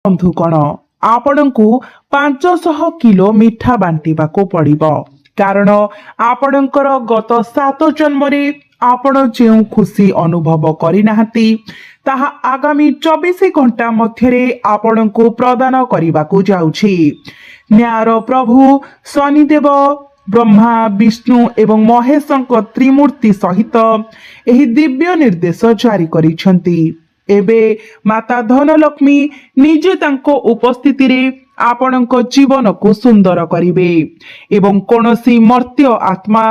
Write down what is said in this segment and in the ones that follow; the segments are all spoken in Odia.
बंधुगण आपणकु 500 किलो मिठा बांटिबाको पड़िबो कारण आपणकर गत 7 जन्मरे आपण जो खुशी अनुभव करिनाहांती ताहा आगामी 24 घंटा मध्यरे आपणकु प्रदान करिबाकु जाउछि। न्यायर प्रभु शनिदेव ब्रह्मा विष्णु एवं महेशଙ୍କ त्रिमूर्ति सहित एही दिव्य निर्देश जारी करिसंती। एबे माता धनलक्ष्मी निजे तांको उपस्थिति रे आपणଙ୍କ जीवन को सुंदर करिवे एवं कोनोसी मर्त्य आत्मा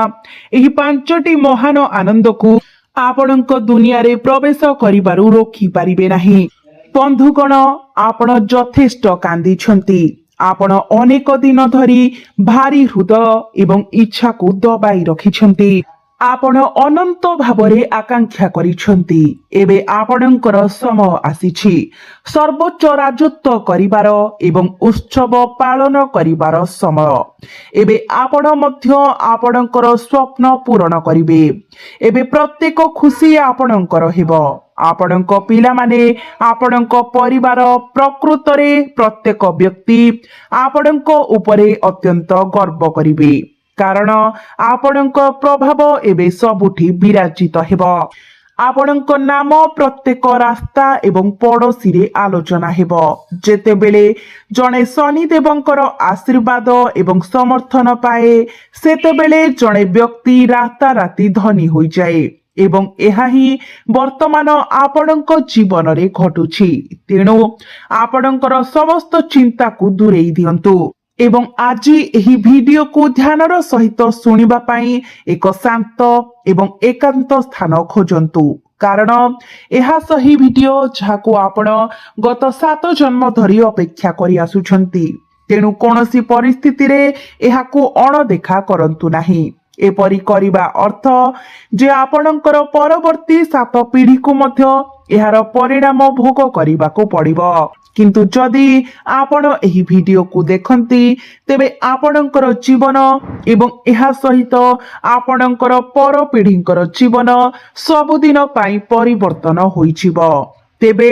एही 5टी महान आनंद को आपणଙ୍କ दुनिया रे प्रवेश करिबारु रोकी पारिबे नाही। बंधुगण आपण यथेष्ट कांदी छंती। आपण अनेक दिन धरी भारी हृदय एवं इच्छा को दबाई रखिछंती। आपण अनंत भावरे आकांक्षा करिछंती। एबे आपणकर समय आसीछि सर्वोच्च राजत्व करिबार एवं उत्सव पालन करिबार समय। एबे आपण मध्य आपणकर स्वप्न पूर्ण करिवे। एबे प्रत्येक खुशी आपणकर हेबो। आपणक पिला माने आपणक परिवार प्रकृतरे प्रत्येक व्यक्ति आपणक उपरे अत्यंत गर्व करिवे कारण आपणक प्रभाव एबे सबुठी विराजित हेबो। आपणक नाम प्रत्येक रास्ता एवं पड़ोसी रे आलोचना हेबो। जेतेबेले जणे शनिदेवंकर आशीर्वाद एवं समर्थन पाए सेतेबेले जणे व्यक्ति राता राती धनी होई जाए एवं एहा ही वर्तमान आपणक जीवन रे घटुछि। तेणु आपणकर समस्त चिंता को दूरेई दियंतु एवं आज एही वीडियो को ध्यानर सहित सुनिबा पाई एक शांत एवं एकांत स्थान खोजंतु कारण एहा सही वीडियो जाको आपण गत 7 जन्म धरी अपेक्षा करि आसुछंती। तेणु कोनोसी परिस्थिति रे एहाको अणदेखा करंतु नाही। एपरि करिबा अर्थ जे आपणकर परवर्ती 7 पीढ़ी को मध्य एहार परिणाम भोग करिबाको पड़िबो। किंतु जदि आपण एही वीडियो को देखंती तेबे आपणकर जीवन एवं एहा सहित आपणकर पर पीढ़ींकर जीवन सबुदिन पाई परिवर्तन होइछिबो। तेबे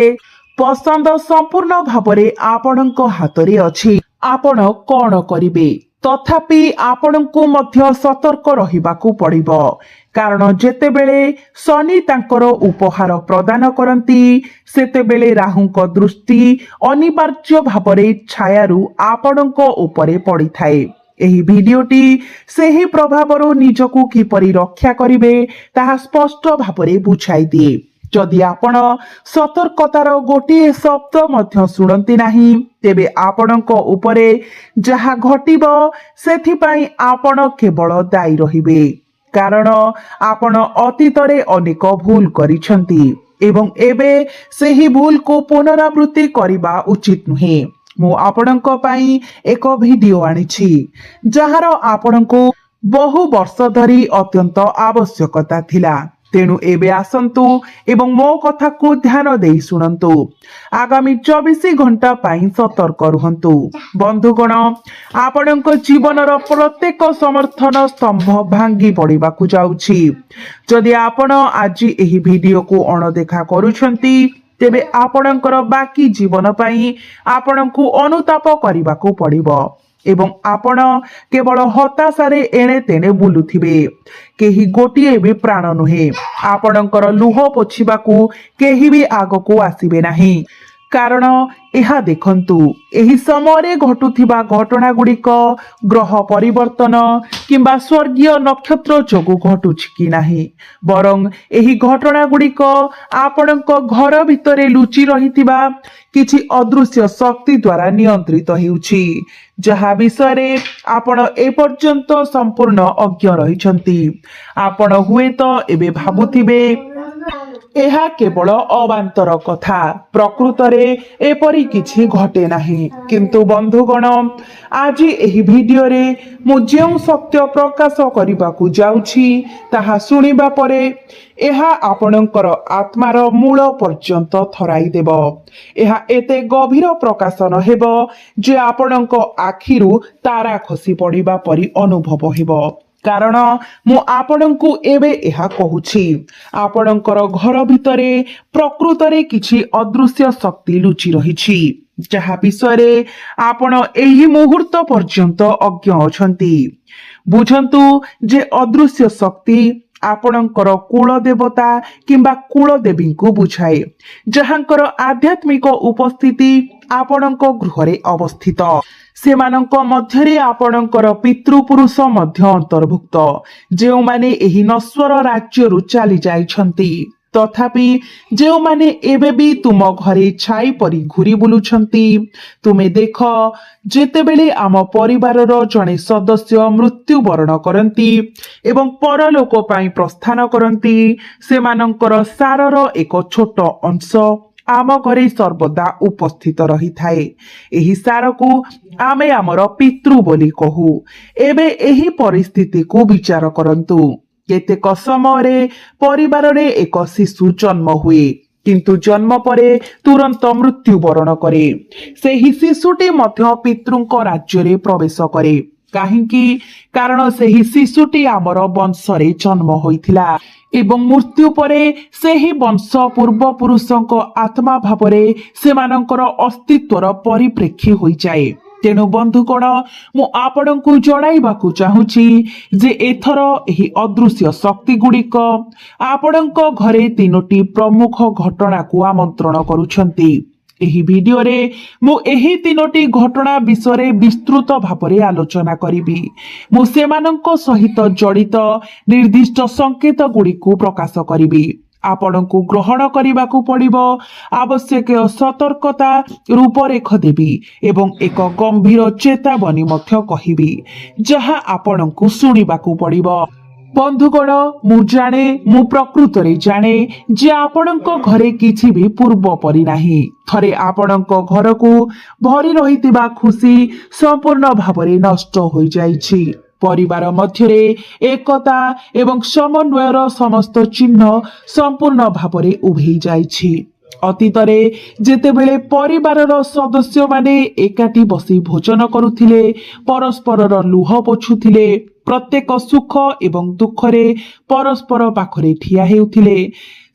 पसंद संपूर्ण भावरे आपणक हातरे अछि। आपण कोन करिवे तथापि आपणको मध्य सतर्क रहिबाकू पड़िबो कारण जेतेबेले शनि तांकर उपहार प्रदान करंती सेतेबेले राहुंक दृष्टि अनिवार्य भावरे छायारु आपणको उपरे पड़ी थाए। एही भिडियोटी सेही प्रभावरो निजकू किपरि रक्षा करिवे ताहा स्पष्ट भावरे बुझाई दिए। जदि आपण सतर्कतार गोटे शब्द मध्य शुणती नाही तेबे आपणक उपरे जहा घटिबो सेथिपाई आपण केवल दायी रहिबे कारण आपण अतीतरे अनेक भूल करिसंती एवं एबे सेही भूल को पुनरावृत्ति करिबा उचित नुहे। मु आपणक पाई एक वीडियो आनिछि जहार आपणको बहु वर्ष धरी अत्यंत आवश्यकता थिला। तेणु एबे आसंतु एवं मो कथा को ध्यान देई सुनंतु। आगामी 24 घंटा पाई सतर्क रुहंतु। बंधुगण आपणक जीवनर प्रत्येक समर्थन स्तंभ भांगी पड़िबाकू जाउछि। जदि आपण आज एही वीडियो को अणदेखा करूछंती तेबे आपणकर बाकी जीवन पाई आपणकू अनुताप करिबाकू पड़िबो एवं आपण केवल हताशारे एणे तेणे बुलुथिबे। केही गोटिए भी प्राण नुहे। आपणकर लुह पोछिबाकू केही भी आगकू आसीबे नाही कारण एहा देखंतु एही समय घटुथिबा घटना गुड़िक ग्रह परिवर्तन किंबा स्वर्गीय नक्षत्र जोगु घटुछि कि नाही बरं एही घटना गुड़िक आपणक घर भितरे लुचि रहिथिबा किछि अदृश्य शक्ति द्वारा नियंत्रित हेउछि जहा विषय आपण ए पर्यंत संपूर्ण अज्ञ रहिछंती। आपण हुएत एबे भाबुथिबे एहा केवल अवांतर कथा प्रकृतरे एपरी किछि घटे नाही किंतु बंधुगण आज एही वीडियो रे मु जेउ सत्य प्रकाश करिबाकू जाउछि ताहा सुनिबा परे एहा आपणकर आत्मार मूल पर्यंत थराई देबो। एहा एते गभीर प्रकाशन हेबो जे आपणक आखिरु तारा खसी पड़िबा परी अनुभव हेबो କାରଣ ମୁଁ ଆପଣଙ୍କୁ ଏବେ ଏହା କହୁଛି, ଆପଣଙ୍କର ଘର ଭିତରେ ପ୍ରକୃତରେ କିଛି ଅଦୃଶ୍ୟ ଶକ୍ତି ଲୁଚି ରହିଛି, ଯାହା ବିଷୟରେ ଆପଣ ଏହି ମୁହୂର୍ତ୍ତ ପର୍ଯ୍ୟନ୍ତ ଅଜ୍ଞ ଅଛନ୍ତି। ବୁଝନ୍ତୁ ଯେ ଅଦୃଶ୍ୟ ଶକ୍ତି ଆପଣଙ୍କର କୁଳ ଦେବତା କିମ୍ବା କୁଳ ଦେବୀଙ୍କୁ ବୁଝାଏ, ଯାହାଙ୍କର ଆଧ୍ୟାତ୍ମିକ ଉପସ୍ଥିତି ଆପଣଙ୍କ ଗୃହରେ ଅବସ୍ଥିତ। ସେମାନଙ୍କ ମଧ୍ୟରେ ଆପଣଙ୍କର ପିତୃପୁରୁଷ ମଧ୍ୟ ଅନ୍ତର୍ଭୁକ୍ତ, ଯେଉଁମାନେ ଏହି ନଶ୍ୱର ରାଜ୍ୟରୁ ଚାଲି ଯାଇଛନ୍ତି, ତଥାପି ଯେଉଁମାନେ ଏବେ ବି ତୁମ ଘରେ ଛାଇ ପରି ଘୁରି ବୁଲୁଛନ୍ତି। ତୁମେ ଦେଖ, ଯେତେବେଳେ ଆମ ପରିବାରର ଜଣେ ସଦସ୍ୟ ମୃତ୍ୟୁବରଣ କରନ୍ତି ଏବଂ ପରଲୋକ ପାଇଁ ପ୍ରସ୍ଥାନ କରନ୍ତି, ସେମାନଙ୍କର ସାରର ଏକ ଛୋଟ ଅଂଶ ଆମ ଘରେ ସର୍ବଦା ଉପସ୍ଥିତ ରହିଥାଏ। ଏହି ସାରକୁ ଆମେ ଆମର ପିତୃ ବୋଲି କହୁ। ଏବେ ଏହି ପରିସ୍ଥିତିକୁ ବିଚାର କରନ୍ତୁ। କେତେକ ସମୟରେ ପରିବାରରେ ଏକ ଶିଶୁ ଜନ୍ମ ହୁଏ, କିନ୍ତୁ ଜନ୍ମ ପରେ ତୁରନ୍ତ ମୃତ୍ୟୁବରଣ କରେ। ସେହି ଶିଶୁଟି ମଧ୍ୟ ପିତୃଙ୍କ ରାଜ୍ୟରେ ପ୍ରବେଶ କରେ। କାହିଁକି? କାରଣ ସେହି ଶିଶୁଟି ଆମର ବଂଶରେ ଜନ୍ମ ହୋଇଥିଲା ଏବଂ ମୃତ୍ୟୁ ପରେ ସେହି ବଂଶ ପୂର୍ବପୁରୁଷଙ୍କ ଆତ୍ମା ଭାବରେ ସେମାନଙ୍କର ଅସ୍ତିତ୍ୱର ପରିପ୍ରେକ୍ଷୀ ହୋଇଯାଏ। ତେଣୁ ବନ୍ଧୁଗଣ, ମୁଁ ଆପଣଙ୍କୁ ଜଣାଇବାକୁ ଚାହୁଁଛି ଯେ ଏଥର ଏହି ଅଦୃଶ୍ୟ ଶକ୍ତି ଗୁଡ଼ିକ ଆପଣଙ୍କ ଘରେ 3ଟି ପ୍ରମୁଖ ଘଟଣାକୁ ଆମନ୍ତ୍ରଣ କରୁଛନ୍ତି। ଏହି ଭିଡିଓରେ ମୁଁ ଏହି 3ଟି ଘଟଣା ବିଷୟରେ ବିସ୍ତୃତ ଭାବରେ ଆଲୋଚନା କରିବି। ମୁଁ ସେମାନଙ୍କ ସହିତ ଜଡ଼ିତ ନିର୍ଦ୍ଦିଷ୍ଟ ସଂକେତ ଗୁଡ଼ିକୁ ପ୍ରକାଶ କରିବି। ଆପଣଙ୍କୁ ଗ୍ରହଣ କରିବାକୁ ପଡ଼ିବ ଆବଶ୍ୟକୀୟ ସତର୍କତା ରୂପରେଖ ଦେବି ଏବଂ ଏକ ଗମ୍ଭୀର ଚେତାବନୀ ମଧ୍ୟ କହିବି, ଯାହା ଆପଣଙ୍କୁ ଶୁଣିବାକୁ ପଡ଼ିବ। ବନ୍ଧୁଗଣ, ମୁଁ ଜାଣେ, ମୁଁ ପ୍ରକୃତରେ ଜାଣେ ଯେ ଆପଣଙ୍କ ଘରେ କିଛି ବି ପୂର୍ବ ପରି ନାହିଁ। ଥରେ ଆପଣଙ୍କ ଘରକୁ ଭରି ରହିଥିବା ଖୁସି ସମ୍ପୂର୍ଣ୍ଣ ଭାବରେ ନଷ୍ଟ ହୋଇଯାଇଛି। ପରିବାର ମଧ୍ୟରେ ଏକତା ଏବଂ ସମନ୍ୱୟର ସମସ୍ତ ଚିହ୍ନ ସମ୍ପୂର୍ଣ୍ଣ ଭାବରେ ଉଭେଇ ଯାଇଛି। ଅତୀତରେ ଯେତେବେଳେ ପରିବାରର ସଦସ୍ୟମାନେ ଏକାଠି ବସି ଭୋଜନ କରୁଥିଲେ, ପରସ୍ପରର ଲୁହ ପୋଛୁଥିଲେ, ପ୍ରତ୍ୟେକ ସୁଖ ଏବଂ ଦୁଃଖରେ ପରସ୍ପର ପାଖରେ ଠିଆ ହେଉଥିଲେ,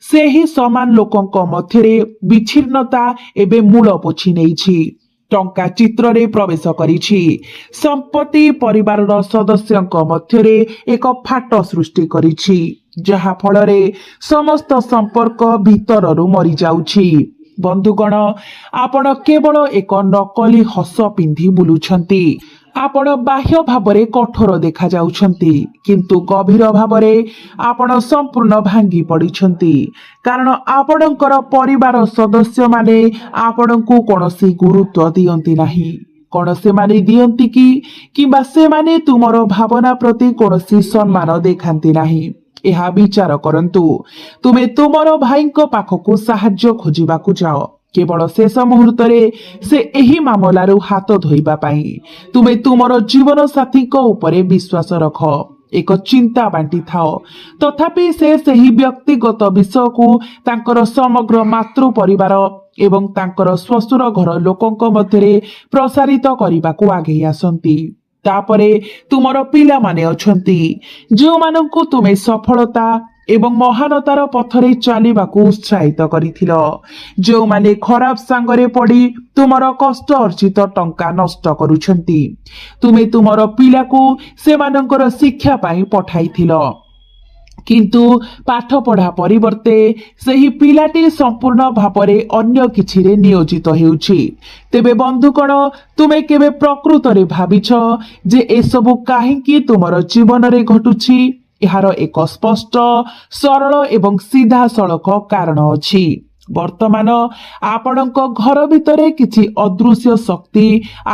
ସେହି ସମାନ ଲୋକଙ୍କ ମଧ୍ୟରେ ବିଚ୍ଛିନ୍ନତା ଏବେ ମୂଳ ପୋଛି ନେଇଛି। ଟଙ୍କା ଚିତ୍ରରେ ପ୍ରବେଶ କରିଛି। ସମ୍ପତ୍ତି ପରିବାରର ସଦସ୍ୟଙ୍କ ମଧ୍ୟରେ ଏକ ଫାଟ ସୃଷ୍ଟି କରିଛି, ଯାହା ଫଳରେ ସମସ୍ତ ସମ୍ପର୍କ ଭିତରରୁ ମରିଯାଉଛି। ବନ୍ଧୁଗଣ, ଆପଣ କେବଳ ଏକ ନକଲି ହସ ପିନ୍ଧି ବୁଲୁଛନ୍ତି। ଆପଣ ବାହ୍ୟ ଭାବରେ କଠୋର ଦେଖାଯାଉଛନ୍ତି, କିନ୍ତୁ ଗଭୀର ଭାବରେ ଆପଣ ସମ୍ପୂର୍ଣ୍ଣ ଭାଙ୍ଗି ପଡ଼ିଛନ୍ତି। କାରଣ ଆପଣଙ୍କର ପରିବାର ସଦସ୍ୟମାନେ ଆପଣଙ୍କୁ କୌଣସି ଗୁରୁତ୍ୱ ଦିଅନ୍ତି ନାହିଁ। କଣ ସେମାନେ ଦିଅନ୍ତି କି? କିମ୍ବା ସେମାନେ ତୁମର ଭାବନା ପ୍ରତି କୌଣସି ସମ୍ମାନ ଦେଖାନ୍ତି ନାହିଁ? ଏହା ବିଚାର କରନ୍ତୁ। ତୁମେ ତୁମର ଭାଇଙ୍କ ପାଖକୁ ସାହାଯ୍ୟ ଖୋଜିବାକୁ ଯାଅ, କେବଳ ଶେଷ ମୁହୂର୍ତ୍ତରେ ସେ ଏହି ମାମଲାରୁ ହାତ ଧୋଇବା ପାଇଁ। ତୁମେ ତୁମର ଜୀବନ ସାଥୀଙ୍କ ଉପରେ ବିଶ୍ୱାସ ରଖ, ଏକ ଚିନ୍ତା ବାଣ୍ଟିଥାଅ, ତଥାପି ସେ ସେହି ବ୍ୟକ୍ତିଗତ ବିଷୟକୁ ତାଙ୍କର ସମଗ୍ର ମାତୃ ପରିବାର ଏବଂ ତାଙ୍କର ଶ୍ୱଶୁର ଘର ଲୋକଙ୍କ ମଧ୍ୟରେ ପ୍ରସାରିତ କରିବାକୁ ଆଗେଇ ଆସନ୍ତି। ତାପରେ ତୁମର ପିଲାମାନେ ଅଛନ୍ତି, ଯେଉଁମାନଙ୍କୁ ତୁମେ ସଫଳତା ଏବଂ ମହାନତାର ପଥରେ ଚାଲିବାକୁ ଉତ୍ସାହିତ କରିଥିଲ, ଯେଉଁମାନେ ଖରାପ ସାଙ୍ଗରେ ପଡ଼ି ତୁମର କଷ୍ଟ ଅର୍ଜିତ ଟଙ୍କା ନଷ୍ଟ କରୁଛନ୍ତି। ତୁମେ ତୁମର ପିଲାକୁ ସେମାନଙ୍କର ଶିକ୍ଷା ପାଇଁ ପଠାଇଥିଲ, କିନ୍ତୁ ପାଠ ପଢ଼ା ପରିବର୍ତ୍ତେ ସେହି ପିଲାଟି ସମ୍ପୂର୍ଣ୍ଣ ଭାବରେ ଅନ୍ୟ କିଛିରେ ନିୟୋଜିତ ହେଉଛି। ତେବେ ବନ୍ଧୁଗଣ, ତୁମେ କେବେ ପ୍ରକୃତରେ ଭାବିଛ ଯେ ଏସବୁ କାହିଁକି ତୁମର ଜୀବନରେ ଘଟୁଛି? ଏହାର ଏକ ସ୍ପଷ୍ଟ, ସରଳ ଏବଂ ସିଧାସଳଖ କାରଣ ଅଛି। ବର୍ତ୍ତମାନ ଆପଣଙ୍କ ଘର ଭିତରେ କିଛି ଅଦୃଶ୍ୟ ଶକ୍ତି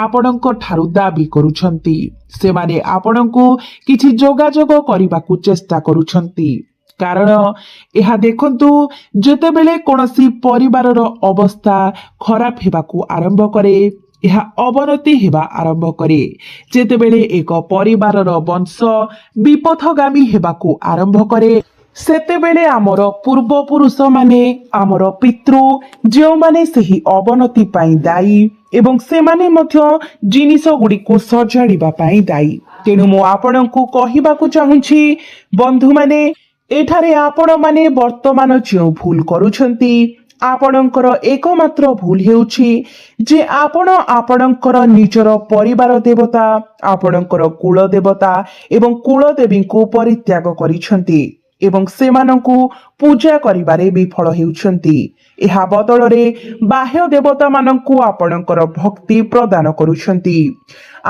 ଆପଣଙ୍କ ଠାରୁ ଦାବି କରୁଛନ୍ତି। ସେମାନେ ଆପଣଙ୍କୁ କିଛି ଯୋଗାଯୋଗ କରିବାକୁ ଚେଷ୍ଟା କରୁଛନ୍ତି। କାରଣ ଏହା ଦେଖନ୍ତୁ, ଯେତେବେଳେ କୌଣସି ପରିବାରର ଅବସ୍ଥା ଖରାପ ହେବାକୁ ଆରମ୍ଭ କରେ, ଏହା ଅବନତି ହେବା ଆରମ୍ଭ କରେ। ଯେତେବେଳେ ଏକ ପରିବାରର ବଂଶ ବିପଥଗାମୀ ହେବାକୁ ଆରମ୍ଭ କରେ, ସେତେବେଳେ ଆମର ପୂର୍ବପୁରୁଷ ମାନେ ଆମର ପିତୃ ଯେଉଁମାନେ ସେହି ଅବନତି ପାଇଁ ଦାୟୀ ଏବଂ ସେମାନେ ମଧ୍ୟ ଜିନିଷ ଗୁଡ଼ିକୁ ସଜାଡ଼ିବା ପାଇଁ ଦାୟୀ। ତେଣୁ ମୁଁ ଆପଣଙ୍କୁ କହିବାକୁ ଚାହୁଁଛି ବନ୍ଧୁମାନେ, ଏଠାରେ ଆପଣମାନେ ବର୍ତ୍ତମାନ ଯେଉଁ ଭୁଲ କରୁଛନ୍ତି, ଆପଣଙ୍କର ଏକମାତ୍ର ଭୁଲ ହେଉଛି ଯେ ଆପଣ ଆପଣଙ୍କର ନିଜର ପରିବାର ଦେବତା, ଆପଣଙ୍କର କୁଳ ଦେବତା ଏବଂ କୁଳ ଦେବୀଙ୍କୁ ପରିତ୍ୟାଗ କରିଛନ୍ତି ଏବଂ ସେମାନଙ୍କୁ ପୂଜା କରିବାରେ ବିଫଳ ହେଉଛନ୍ତି। ଏହା ବଦଳରେ ବାହ୍ୟ ଦେବତାମାନଙ୍କୁ ଆପଣଙ୍କର ଭକ୍ତି ପ୍ରଦାନ କରୁଛନ୍ତି।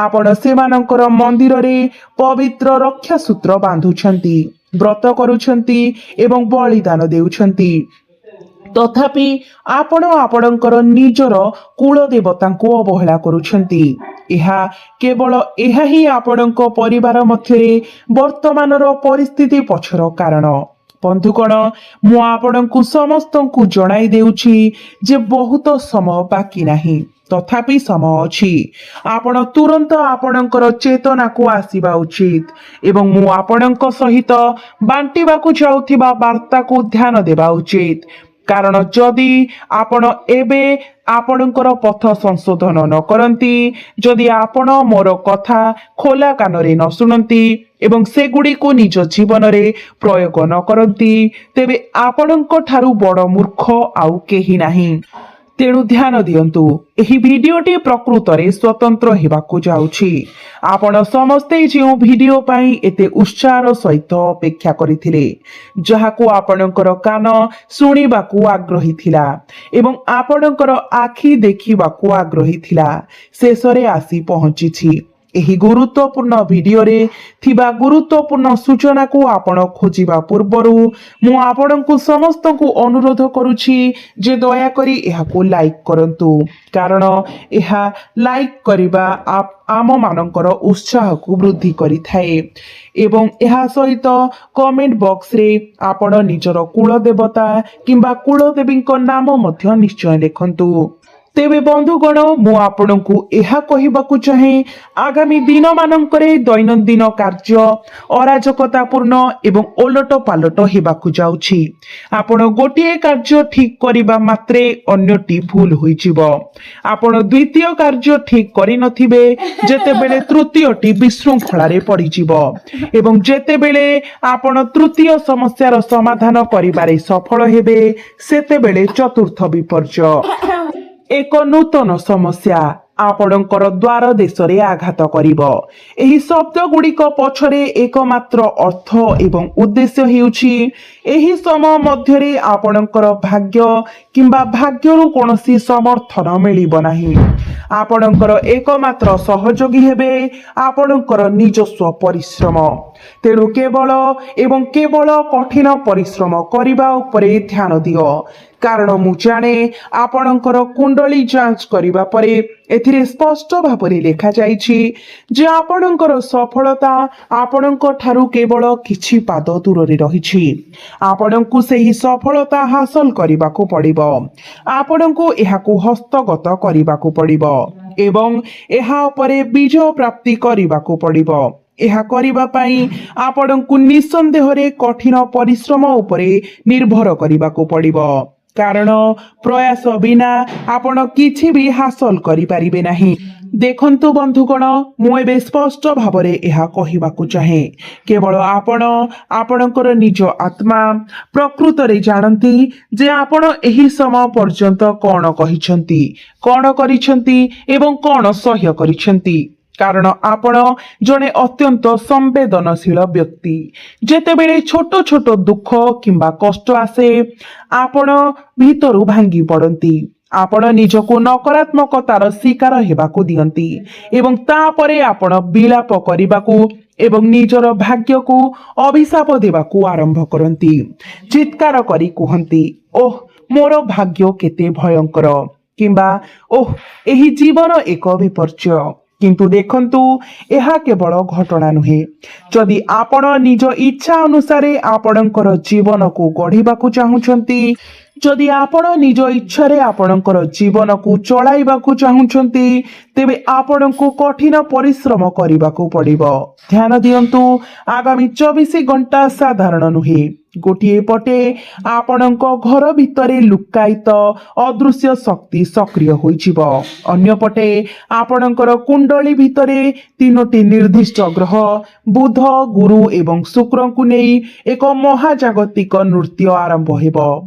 ଆପଣ ସେମାନଙ୍କର ମନ୍ଦିରରେ ପବିତ୍ର ରକ୍ଷା ସୂତ୍ର ବାନ୍ଧୁଛନ୍ତି, ବ୍ରତ କରୁଛନ୍ତି ଏବଂ ବଳିଦାନ ଦେଉଛନ୍ତି। ତଥାପି ଆପଣ ଆପଣଙ୍କର ନିଜର କୁଳ ଦେବତାଙ୍କୁ ଅବହେଳା କରୁଛନ୍ତି। ଏହା ହିଁ ଆପଣଙ୍କ ପରିବାର ମଧ୍ୟରେ ବର୍ତ୍ତମାନର ପରିସ୍ଥିତି ପଛର କାରଣ। ବନ୍ଧୁଗଣ, ମୁଁ ଆପଣଙ୍କୁ ସମସ୍ତଙ୍କୁ ଜଣାଇ ଦେଉଛି ଯେ ବହୁତ ସମୟ ବାକି ନାହିଁ, ତଥାପି ସମୟ ଅଛି। ଆପଣ ତୁରନ୍ତ ଆପଣଙ୍କର ଚେତନାକୁ ଆସିବା ଉଚିତ ଏବଂ ମୁଁ ଆପଣଙ୍କ ସହିତ ବାଣ୍ଟିବାକୁ ଯାଉଥିବା ବାର୍ତ୍ତାକୁ ଧ୍ୟାନ ଦେବା ଉଚିତ। କାରଣ ଯଦି ଆପଣ ଏବେ ଆପଣଙ୍କର ପଥ ସଂଶୋଧନ ନ କରନ୍ତି, ଯଦି ଆପଣ ମୋର କଥା ଖୋଲା କାନରେ ନ ଶୁଣନ୍ତି ଏବଂ ସେଗୁଡ଼ିକୁ ନିଜ ଜୀବନରେ ପ୍ରୟୋଗ ନ କରନ୍ତି, ତେବେ ଆପଣଙ୍କ ଠାରୁ ବଡ଼ ମୂର୍ଖ ଆଉ କେହି ନାହିଁ। ତେଣୁ ଧ୍ୟାନ ଦିଅନ୍ତୁ, ଏହି ଭିଡିଓଟି ପ୍ରକୃତରେ ସ୍ୱତନ୍ତ୍ର ହେବାକୁ ଯାଉଛି। ଆପଣ ସମସ୍ତେ ଯେଉଁ ଭିଡିଓ ପାଇଁ ଏତେ ଉତ୍ସାହର ସହିତ ଅପେକ୍ଷା କରିଥିଲେ, ଯାହାକୁ ଆପଣଙ୍କର କାନ ଶୁଣିବାକୁ ଆଗ୍ରହୀ ଥିଲା ଏବଂ ଆପଣଙ୍କର ଆଖି ଦେଖିବାକୁ ଆଗ୍ରହୀ ଥିଲା, ଶେଷରେ ଆସି ପହଞ୍ଚିଛି। ଏହି ଗୁରୁତ୍ୱପୂର୍ଣ୍ଣ ଭିଡିଓରେ ଥିବା ଗୁରୁତ୍ୱପୂର୍ଣ୍ଣ ସୂଚନାକୁ ଆପଣ ଖୋଜିବା ପୂର୍ବରୁ ମୁଁ ଆପଣଙ୍କୁ ସମସ୍ତଙ୍କୁ ଅନୁରୋଧ କରୁଛି ଯେ ଦୟାକରି ଏହାକୁ ଲାଇକ୍ କରନ୍ତୁ, କାରଣ ଏହା ଲାଇକ୍ କରିବା ଆମମାନଙ୍କର ଉତ୍ସାହକୁ ବୃଦ୍ଧି କରିଥାଏ। ଏବଂ ଏହା ସହିତ କମେଣ୍ଟ ବକ୍ସରେ ଆପଣ ନିଜର କୁଳ ଦେବତା କିମ୍ବା କୁଳ ଦେବୀଙ୍କ ନାମ ମଧ୍ୟ ନିଶ୍ଚୟ ଲେଖନ୍ତୁ। ତେବେ ବନ୍ଧୁଗଣ, ମୁଁ ଆପଣଙ୍କୁ ଏହା କହିବାକୁ ଚାହେଁ, ଆଗାମୀ ଦିନମାନଙ୍କରେ ଦୈନନ୍ଦିନ କାର୍ଯ୍ୟ ଅରାଜକତାପୂର୍ଣ୍ଣ ଏବଂ ଓଲଟ ପାଲଟ ହେବାକୁ ଯାଉଛି। ଆପଣ ଗୋଟିଏ କାର୍ଯ୍ୟ ଠିକ କରିବା ମାତ୍ରେ ଅନ୍ୟଟି ଭୁଲ ହୋଇଯିବ। ଆପଣ ଦ୍ୱିତୀୟ କାର୍ଯ୍ୟ ଠିକ କରିନଥିବେ ଯେତେବେଳେ ତୃତୀୟଟି ବିଶୃଙ୍ଖଳାରେ ପଡ଼ିଯିବ ଏବଂ ଯେତେବେଳେ ଆପଣ ତୃତୀୟ ସମସ୍ୟାର ସମାଧାନ କରିବାରେ ସଫଳ ହେବେ, ସେତେବେଳେ ଚତୁର୍ଥ ବିପର୍ଯ୍ୟୟ, ଏକ ନୂତନ ସମସ୍ୟା ଆପଣଙ୍କର ଦ୍ୱାର ଦେଶରେ ଆଘାତ କରିବ। ଏହି ଶବ୍ଦ ଗୁଡ଼ିକ ପଛରେ એકમાત્ર ଅର୍ଥ ଏବଂ ଉଦ୍ଦେଶ୍ୟ ହେଉଛି ଏହି ସମୟ ମଧ୍ୟରେ ଆପଣଙ୍କର ଭାଗ୍ୟ କିମ୍ବା ଭାଗ୍ୟରୁ କୌଣସି ସମର୍ଥନ ମିଳିବ ନାହିଁ। ଆପଣଙ୍କର એકમાତ୍ର ସହଯୋଗୀ ହେବେ ଆପଣଙ୍କର ନିଜସ୍ୱ ପରିଶ୍ରମ। ତେଣୁ କେବଳ ଏବଂ କେବଳ କଠିନ ପରିଶ୍ରମ କରିବା ଉପରେ ଧ୍ୟାନ ଦିଅ, କାରଣ ମୁଁ ଜାଣେ ଆପଣଙ୍କର କୁଣ୍ଡଳୀ ଯାଞ୍ଚ କରିବା ପରେ ଏଥିରେ ସ୍ପଷ୍ଟ ଭାବରେ ଲେଖାଯାଇଛି ଯେ ଆପଣଙ୍କର ସଫଳତା ଆପଣଙ୍କ ଠାରୁ କେବଳ କିଛି ପାଦ ଦୂରରେ ରହିଛି। ଆପଣଙ୍କୁ ସେହି ସଫଳତା ହାସଲ କରିବାକୁ ପଡ଼ିବ। ଆପଣଙ୍କୁ ଏହାକୁ ହସ୍ତଗତ କରିବାକୁ ପଡ଼ିବ ଏବଂ ଏହା ଉପରେ ବିଜୟ ପ୍ରାପ୍ତି କରିବାକୁ ପଡ଼ିବ। ଏହା କରିବା ପାଇଁ ଆପଣଙ୍କୁ ନିଃସନ୍ଦେହରେ କଠିନ ପରିଶ୍ରମ ଉପରେ ନିର୍ଭର କରିବାକୁ ପଡ଼ିବ, କାରଣ ପ୍ରୟାସ ବିନା ଆପଣ କିଛି ବି ହାସଲ କରିପାରିବେ ନାହିଁ। ଦେଖନ୍ତୁ ବନ୍ଧୁଗଣ, ମୁଁ ଏବେ ସ୍ପଷ୍ଟ ଭାବରେ ଏହା କହିବାକୁ ଚାହେଁ, କେବଳ ଆପଣ ଆପଣଙ୍କର ନିଜ ଆତ୍ମା ପ୍ରକୃତରେ ଜାଣନ୍ତି ଯେ ଆପଣ ଏହି ସମୟ ପର୍ଯ୍ୟନ୍ତ କଣ କହିଛନ୍ତି, କଣ କରିଛନ୍ତି ଏବଂ କଣ ସହ୍ୟ କରିଛନ୍ତି। କାରଣ ଆପଣ ଜଣେ ଅତ୍ୟନ୍ତ ସମ୍ବେଦନଶୀଳ ବ୍ୟକ୍ତି। ଯେତେବେଳେ ଛୋଟ ଛୋଟ ଦୁଃଖ କିମ୍ବା କଷ୍ଟ ଆସେ, ଆପଣ ଭିତରୁ ଭାଙ୍ଗି ପଡ଼ନ୍ତି। ଆପଣ ନିଜକୁ ନକାରାତ୍ମକତାର ଶିକାର ହେବାକୁ ଦିଅନ୍ତି ଏବଂ ତାପରେ ଆପଣ ବିଳାପ କରିବାକୁ ଏବଂ ନିଜର ଭାଗ୍ୟକୁ ଅଭିଶାପ ଦେବାକୁ ଆରମ୍ଭ କରନ୍ତି। ଚିତ୍କାର କରି କୁହନ୍ତି, ଓଃ ମୋର ଭାଗ୍ୟ କେତେ ଭୟଙ୍କର, କିମ୍ବା ଓଃ ଏହି ଜୀବନ ଏକ ବିପର୍ଯ୍ୟୟ। କିନ୍ତୁ ଦେଖନ୍ତୁ, ଏହା କେବଳ ଘଟଣା ନୁହେଁ। ଯଦି ଆପଣ ନିଜ ଇଚ୍ଛା ଅନୁସାରେ ଆପଣଙ୍କର ଜୀବନକୁ ଗଢ଼ିବାକୁ ଚାହୁଁଛନ୍ତି, ଯଦି ଆପଣ ନିଜ ଇଚ୍ଛାରେ ଆପଣଙ୍କର ଜୀବନକୁ ଚଳାଇବାକୁ ଚାହୁଁଛନ୍ତି, ତେବେ ଆପଣଙ୍କୁ କଠିନ ପରିଶ୍ରମ କରିବାକୁ ପଡ଼ିବ। ଧ୍ୟାନ ଦିଅନ୍ତୁ, ଆଗାମୀ 24 ଘଣ୍ଟା ସାଧାରଣ ନୁହେଁ। ଗୋଟିଏ ପଟେ ଆପଣଙ୍କ ଘର ଭିତରେ ଲୁକାୟିତ ଅଦୃଶ୍ୟ ଶକ୍ତି ସକ୍ରିୟ ହୋଇଯିବ, ଅନ୍ୟପଟେ ଆପଣଙ୍କର କୁଣ୍ଡଳୀ ଭିତରେ ତିନୋଟି ନିର୍ଦ୍ଦିଷ୍ଟ ଗ୍ରହ ବୁଧ, ଗୁରୁ ଏବଂ ଶୁକ୍ରଙ୍କୁ ନେଇ ଏକ ମହାଜାଗତିକ ନୃତ୍ୟ ଆରମ୍ଭ ହେବ।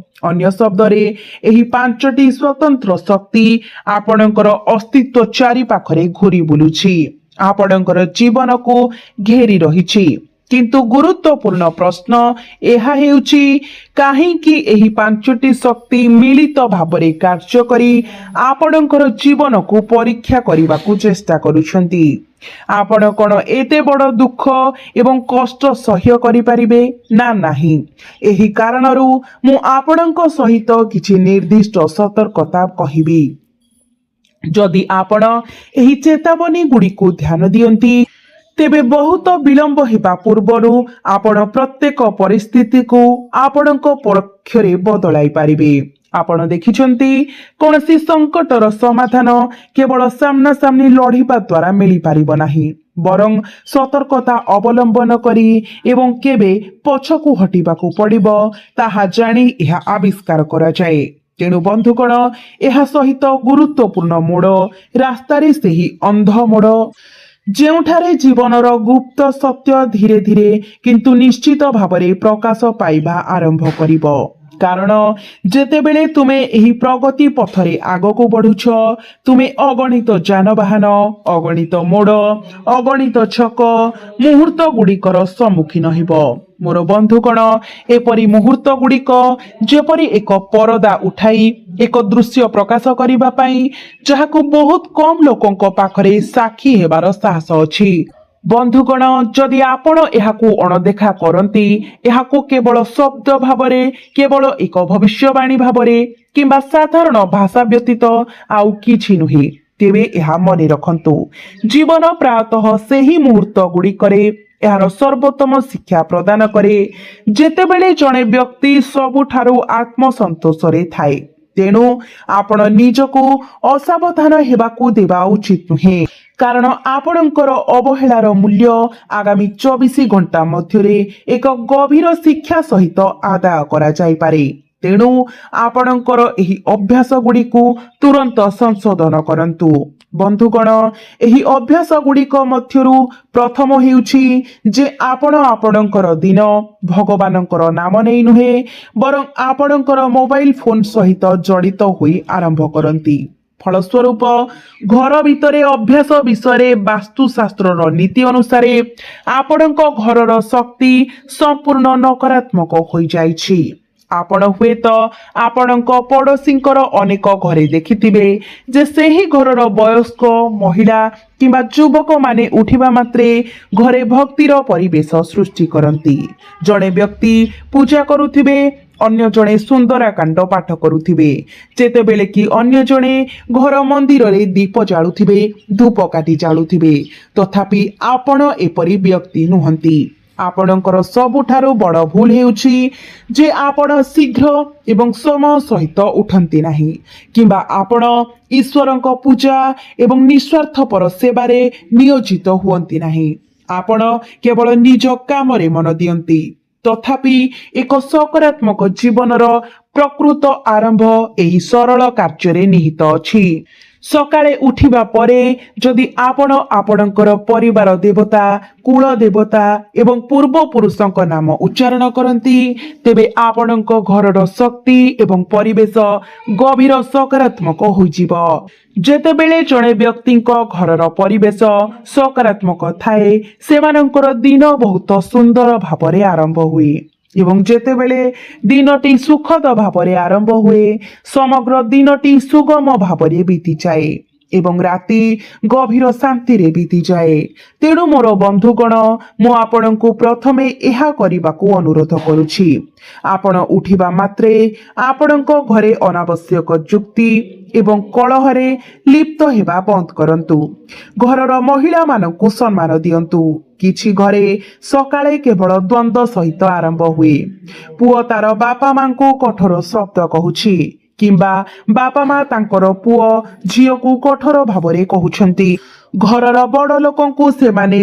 ଅନ୍ୟ ଶବ୍ଦରେ ଏହି ପାଞ୍ଚଟି ସ୍ୱତନ୍ତ୍ର ଶକ୍ତି ଆପଣଙ୍କର ଅସ୍ତିତ୍ୱ ଚାରିପାଖରେ ଘୁରି ବୁଲୁଛି, ଆପଣଙ୍କର ଜୀବନକୁ ଘେରି ରହିଛି। କିନ୍ତୁ ଗୁରୁତ୍ୱପୂର୍ଣ୍ଣ ପ୍ରଶ୍ନ ଏହା ହେଉଛି, କାହିଁକି ଏହି ପାଞ୍ଚଟି ଶକ୍ତି ମିଳିତ ଭାବରେ କାର୍ଯ୍ୟ କରି ଆପଣଙ୍କର ଜୀବନକୁ ପରୀକ୍ଷା କରିବାକୁ ଚେଷ୍ଟା କରୁଛନ୍ତି? ଆପଣ କଣ ଏତେ ବଡ଼ ଦୁଃଖ ଏବଂ କଷ୍ଟ ସହ୍ୟ କରିପାରିବେ ନା ନାହିଁ? ଏହି କାରଣରୁ ମୁଁ ଆପଣଙ୍କ ସହିତ କିଛି ନିର୍ଦ୍ଦିଷ୍ଟ ସତର୍କତା କହିବି। ଯଦି ଆପଣ ଏହି ଚେତାବନୀ ଗୁଡ଼ିକୁ ଧ୍ୟାନ ଦିଅନ୍ତି, ତେବେ ବହୁତ ବିଳମ୍ବ ହେବା ପୂର୍ବରୁ ଆପଣ ପ୍ରତ୍ୟେକ ପରିସ୍ଥିତିକୁ ଆପଣଙ୍କ ପକ୍ଷରେ ବଦଳାଇ ପାରିବେ। ଆପଣ ଦେଖିଛନ୍ତି, କୌଣସି ସଂକଟର ସମାଧାନ କେବଳ ସାମ୍ନାସାମ୍ନି ଲଢ଼ିବା ଦ୍ୱାରା ମିଳିପାରିବ ନାହିଁ, ବରଂ ସତର୍କତା ଅବଲମ୍ବନ କରି ଏବଂ କେବେ ପଛକୁ ହଟିବାକୁ ପଡ଼ିବ ତାହା ଜାଣି ଏହା ଆବିଷ୍କାର କରାଯାଏ। ତେଣୁ ବନ୍ଧୁଗଣ, ଏହା ସହିତ ଗୁରୁତ୍ୱପୂର୍ଣ୍ଣ ମୋଡ଼ ରାସ୍ତାରେ ସେହି ଅନ୍ଧ ମୋଡ଼ ଯେଉଁଠାରେ ଜୀବନର ଗୁପ୍ତ ସତ୍ୟ ଧୀରେ ଧୀରେ କିନ୍ତୁ ନିଶ୍ଚିତ ଭାବରେ ପ୍ରକାଶ ପାଇବା ଆରମ୍ଭ କରିବ। କାରଣ ଯେତେବେଳେ ତୁମେ ଏହି ପ୍ରଗତି ପଥରେ ଆଗକୁ ବଢୁଛ, ତୁମେ ଅଗଣିତ ଯାନବାହନ, ଅଗଣିତ ମୋଡ଼, ଅଗଣିତ ଛକ, ମୁହୂର୍ତ୍ତ ଗୁଡ଼ିକର ସମ୍ମୁଖୀନ ହେବ। ମୋର ବନ୍ଧୁଗଣ, ଏପରି ମୁହୂର୍ତ୍ତ ଗୁଡ଼ିକ ଯେପରି ଏକ ପରଦା ଉଠାଇ ଏକ ଦୃଶ୍ୟ ପ୍ରକାଶ କରିବା ପାଇଁ ଯାହାକୁ ବହୁତ କମ୍ ଲୋକଙ୍କ ପାଖରେ ସାକ୍ଷୀ ହେବାର ସାହସ ଅଛି। ବନ୍ଧୁଗଣ, ଯଦି ଆପଣ ଏହାକୁ ଅଣଦେଖା କରନ୍ତି, ଏହାକୁ କେବଳ ଶବ୍ଦ ଭାବରେ, କେବଳ ଏକ ଭବିଷ୍ୟବାଣୀ ଭାବରେ କିମ୍ବା ସାଧାରଣ ଭାଷା ବ୍ୟତୀତ ଆଉ କିଛି ନୁହେଁ, ତେବେ ଏହା ମନେ ରଖନ୍ତୁ, ଜୀବନ ପ୍ରାୟତଃ ସେହି ମୁହୂର୍ତ୍ତ ଗୁଡ଼ିକରେ ଏହାର ସର୍ବୋତ୍ତମ ଶିକ୍ଷା ପ୍ରଦାନ କରେ ଯେତେବେଳେ ଜଣେ ବ୍ୟକ୍ତି ସବୁଠାରୁ ଆତ୍ମସନ୍ତୋଷରେ ଥାଏ। ତେଣୁ ଆପଣ ନିଜକୁ ଅସାବଧାନ ହେବାକୁ ଦେବା ଉଚିତ ନୁହେଁ, କାରଣ ଆପଣଙ୍କର ଅବହେଳାର ମୂଲ୍ୟ ଆଗାମୀ 24 ଘଣ୍ଟା ମଧ୍ୟରେ ଏକ ଗଭୀର ଶିକ୍ଷା ସହିତ ଆଦାୟ କରାଯାଇପାରେ। ତେଣୁ ଆପଣଙ୍କର ଏହି ଅଭ୍ୟାସ ଗୁଡ଼ିକୁ ତୁରନ୍ତ ସଂଶୋଧନ କରନ୍ତୁ। ବନ୍ଧୁଗଣ, ଏହି ଅଭ୍ୟାସ ଗୁଡ଼ିକ ମଧ୍ୟରୁ ପ୍ରଥମ ହେଉଛି ଯେ ଆପଣ ଆପଣଙ୍କର ଦିନ ଭଗବାନଙ୍କର ନାମ ନେଇ ନୁହେଁ, ବରଂ ଆପଣଙ୍କର ମୋବାଇଲ ଫୋନ ସହିତ ଜଡ଼ିତ ହୋଇ ଆରମ୍ଭ କରନ୍ତି। ଫଳସ୍ୱରୂପ ଘର ଭିତରେ ଅଭ୍ୟାସ ବିଷୟରେ ବାସ୍ତୁଶାସ୍ତ୍ରର ନୀତି ଅନୁସାରେ ଆପଣଙ୍କ ଘରର ଶକ୍ତି ସମ୍ପୂର୍ଣ୍ଣ ନକାରାତ୍ମକ ହୋଇଯାଇଛି। ଆପଣ ହୁଏତ ଆପଣଙ୍କ ପଡ଼ୋଶୀଙ୍କର ଅନେକ ଘରେ ଦେଖିଥିବେ ଯେ ସେହି ଘରର ବୟସ୍କ ମହିଳା କିମ୍ବା ଯୁବକମାନେ ଉଠିବା ମାତ୍ରେ ଘରେ ଭକ୍ତିର ପରିବେଶ ସୃଷ୍ଟି କରନ୍ତି। ଜଣେ ବ୍ୟକ୍ତି ପୂଜା କରୁଥିବେ, ଅନ୍ୟ ଜଣେ ସୁନ୍ଦରାକାଣ୍ଡ ପାଠ କରୁଥିବେ, ଯେତେବେଳେ କି ଅନ୍ୟ ଜଣେ ଘର ମନ୍ଦିରରେ ଦୀପ ଜାଳୁଥିବେ, ଧୂପକାଠି ଜାଳୁଥିବେ। ତଥାପି ଆପଣ ଏପରି ବ୍ୟକ୍ତି ନୁହନ୍ତି। ଆପଣଙ୍କର ସବୁଠାରୁ ବଡ଼ ଭୁଲ ହେଉଛି ଯେ ଆପଣ ଶୀଘ୍ର ଏବଂ ସମୟ ସହିତ ଉଠନ୍ତି ନାହିଁ, କିମ୍ବା ଆପଣ ଈଶ୍ୱରଙ୍କ ପୂଜା ଏବଂ ନିଃସ୍ୱାର୍ଥପର ସେବାରେ ନିୟୋଜିତ ହୁଅନ୍ତି ନାହିଁ। ଆପଣ କେବଳ ନିଜ କାମରେ ମନ ଦିଅନ୍ତି। ତଥାପି ଏକ ସକାରାତ୍ମକ ଜୀବନର ପ୍ରକୃତ ଆରମ୍ଭ ଏହି ସରଳ କାର୍ଯ୍ୟରେ ନିହିତ ଅଛି। ସକାଳେ ଉଠିବା ପରେ ଯଦି ଆପଣ ଆପଣଙ୍କର ପରିବାର ଦେବତା, କୁଳ ଦେବତା ଏବଂ ପୂର୍ବପୁରୁଷଙ୍କ ନାମ ଉଚ୍ଚାରଣ କରନ୍ତି, ତେବେ ଆପଣଙ୍କ ଘରର ଶକ୍ତି ଏବଂ ପରିବେଶ ଗଭୀର ସକାରାତ୍ମକ ହୋଇଯିବ। ଯେତେବେଳେ ଜଣେ ବ୍ୟକ୍ତିଙ୍କ ଘରର ପରିବେଶ ସକାରାତ୍ମକ ଥାଏ, ସେମାନଙ୍କର ଦିନ ବହୁତ ସୁନ୍ଦର ଭାବରେ ଆରମ୍ଭ ହୁଏ, ଏବଂ ଯେତେବେଳେ ଦିନଟି ସୁଖଦ ଭାବରେ ଆରମ୍ଭ ହୁଏ, ସମଗ୍ର ଦିନଟି ସୁଗମ ଭାବରେ ବିତିଯାଏ ଏବଂ ରାତି ଗଭୀର ଶାନ୍ତିରେ ବିତିଯାଏ। ତେଣୁ ମୋର ବନ୍ଧୁଗଣ, ମୁଁ ଆପଣଙ୍କୁ ପ୍ରଥମେ ଏହା କରିବାକୁ ଅନୁରୋଧ କରୁଛି। ଆପଣ ଉଠିବା ମାତ୍ରେ ଆପଣଙ୍କ ଘରେ ଅନାବଶ୍ୟକ ଯୁକ୍ତି ଏବଂ କଳହରେ ଲିପ୍ତ ହେବା ବନ୍ଦ କରନ୍ତୁ। ଘରର ମହିଳାମାନଙ୍କୁ ସମ୍ମାନ ଦିଅନ୍ତୁ। କିଛି ଘରେ ସକାଳେ କେବଳ ଦ୍ୱନ୍ଦ୍ୱ ସହିତ ଆରମ୍ଭ ହୁଏ। ପୁଅ ତାର ବାପା ମାଙ୍କୁ କଠୋର ଶବ୍ଦ କହୁଛି, କିମ୍ବା ବାପା ମା ତାଙ୍କର ପୁଅ ଝିଅକୁ କଠୋର ଭାବରେ କହୁଛନ୍ତି। ଘରର ବଡ଼ ଲୋକଙ୍କୁ ସେମାନେ